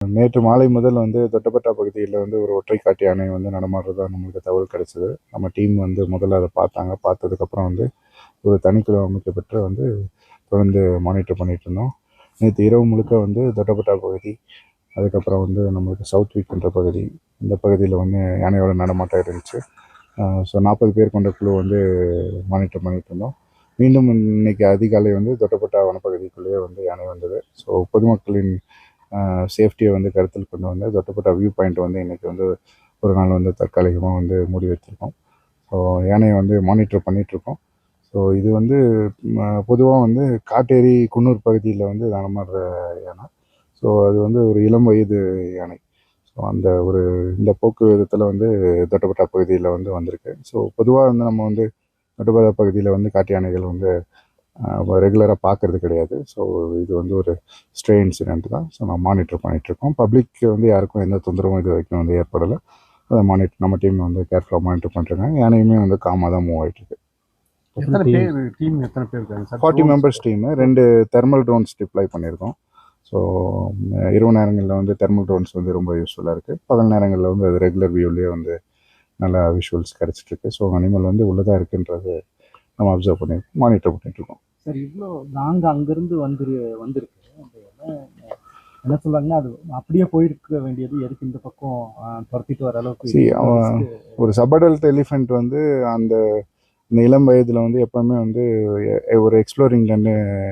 நேற்று மாலை முதல் வந்து தொட்டபெட்டா பகுதியில் வந்து ஒரு ஒற்றை காட்டு யானை வந்து நடமாடுறதா நம்மளுக்கு தகவல் கிடைச்சது. நம்ம டீம் வந்து முதல்ல அதை பார்த்தாங்க. பார்த்ததுக்கப்புறம் வந்து ஒரு தனிக்குழு அமைக்கப்பட்டு வந்து தொடர்ந்து மானிட்டர் பண்ணிட்டு இருந்தோம். நேற்று இரவு முழுக்க வந்து தொட்டபெட்டா பகுதி, அதுக்கப்புறம் வந்து நம்மளுக்கு சவுத் வீக்ன்ற பகுதி, இந்த பகுதியில் வந்து யானையோட நடமாட்டம் இருந்துச்சு. ஸோ 40 பேர் கொண்ட குழு வந்து மானிட்டர் பண்ணிட்டு இருந்தோம். மீண்டும் இன்னைக்கு அதிகாலை வந்து தொட்டபெட்டா வனப்பகுதிக்குள்ளேயே வந்து யானை வந்தது. ஸோ பொதுமக்களின் சேஃப்டியை வந்து கருத்தில் கொண்டு வந்து தொட்டபெட்டா வியூ பாயிண்ட் வந்து இன்றைக்கி வந்து ஒரு நாள் வந்து தற்காலிகமாக வந்து மூடி வச்சுருக்கோம். ஸோ யானையை வந்து மானிட்டர் பண்ணிகிட்ருக்கோம். ஸோ இது வந்து பொதுவாக வந்து காட்டேரி குன்னூர் பகுதியில் வந்து நடமாடுற யானை. ஸோ அது வந்து ஒரு இளம் வயது யானை. ஸோ அந்த ஒரு இந்த போக்கு விதத்தில் வந்து தொட்டபெட்டா பகுதியில் வந்து வந்திருக்கு. ஸோ பொதுவாக வந்து நம்ம வந்து தொட்டபெட்டா பகுதியில் வந்து காட்டு யானைகள் வந்து ரெகுலராக பார்க்கறது கிடையாது. ஸோ இது வந்து ஒரு ஸ்ட்ரே இன்சிடென்ட் தான். ஸோ நான் மானிட்டர் பண்ணிகிட்ருக்கோம். பப்ளிக் வந்து யாருக்கும் எந்த தொந்தரவும் இது வரைக்கும் வந்து ஏற்படலை. அதை மானிட்டர் நம்ம டீம் வந்து கேர்ஃபுல்லாக மானிட்டர் பண்ணிட்டுருக்காங்க. யானையுமே வந்து காமாக தான் மூவ் ஆகிட்டுருக்கு. எத்தனை பேர் இருக்காங்க? 40 மெம்பர்ஸ் டீமு. 2 தெர்மல் ட்ரோன்ஸ் டிப்ளை பண்ணியிருக்கோம். ஸோ இரவு நேரங்களில் வந்து தெர்மல் ட்ரோன்ஸ் வந்து ரொம்ப யூஸ்ஃபுல்லாக இருக்குது. பகல் நேரங்களில் வந்து அது ரெகுலர் வியூலேயே வந்து நல்லா விஷுவல்ஸ் கிடச்சிட்ருக்கு. ஸோ அனிமல் வந்து உள்ளதாக இருக்குன்றது நம்ம அப்சர்வ் பண்ணியிருக்கோம், மானிட்டர் பண்ணிகிட்ருக்கோம். சார், இவ்வளோ நாங்கள் அங்கேருந்து வந்திருக்கு என்ன சொல்கிறாங்கன்னா, அது அப்படியே போயிருக்க வேண்டியது எதுக்கு இந்த பக்கம் துரத்திட்டு வர அளவுக்கு? அவன் ஒரு சபடல்ட் எலிஃபெண்ட் வந்து அந்த இளம் வயதில் வந்து எப்போவுமே வந்து ஒரு எக்ஸ்ப்ளோரிங்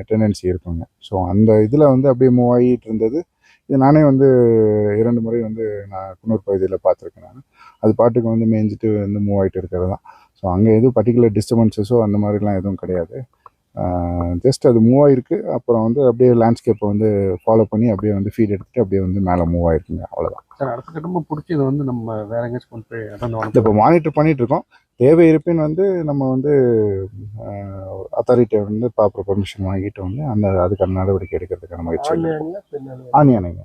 டெண்டன்சி இருக்குங்க. ஸோ அந்த இதில் வந்து அப்படியே மூவ் ஆகிட்டு இருந்தது. இது நானே வந்து 2 முறை வந்து நான் குன்னூர் பகுதியில் பார்த்துருக்கேன். நான் அது பாட்டுக்கு வந்து மேய்ஞ்சிட்டு வந்து மூவ் ஆகிட்டு இருக்கிறது தான். ஸோ அங்கே எதுவும் பர்டிகுலர் டிஸ்டர்பன்ஸஸோ அந்த மாதிரிலாம் எதுவும் கிடையாது. ஜஸ்ட் அது மூவ் ஆகிருக்கு. அப்புறம் வந்து அப்படியே லேண்ட்ஸ்கேப்பை வந்து ஃபாலோ பண்ணி அப்படியே வந்து ஃபீட் எடுத்துகிட்டு அப்படியே வந்து மேலே மூவ் ஆகிருக்குங்க. அவ்வளோதான் சார். அடுத்த கட்டமாக பிடிச்சி இதை வந்து நம்ம வேற எங்கேயாச்சும் கொண்டு போய் இப்போ மானிட்டர் பண்ணிகிட்ருக்கோம். தேவை இருப்பின் வந்து நம்ம வந்து அத்தாரிட்டியை வந்து ப்ராப்பர் பர்மிஷன் வாங்கிட்டு வந்து அதுக்கான நடவடிக்கை எடுக்கிறதுக்கான முயற்சி. ஆண் யானைங்க.